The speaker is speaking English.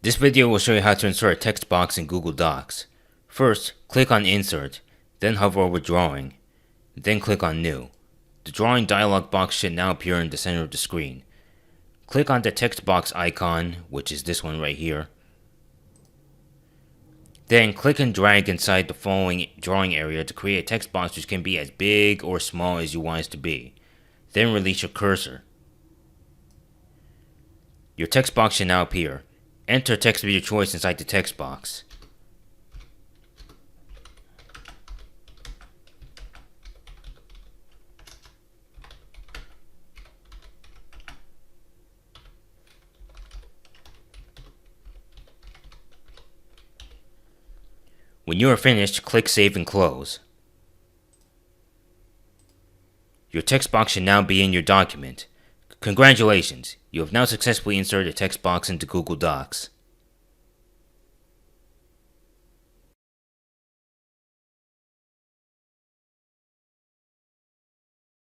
This video will show you how to insert a text box in Google Docs. First, click on Insert, then hover over Drawing, then click on New. The drawing dialog box should now appear in the center of the screen. Click on the text box icon, which is this one right here. Then click and drag inside the following drawing area to create a text box which can be as big or small as you want it to be. Then release your cursor. Your text box should now appear. Enter text of your choice inside the text box. When you are finished, click Save and Close. Your text box should now be in your document. Congratulations! You have now successfully inserted a text box into Google Docs.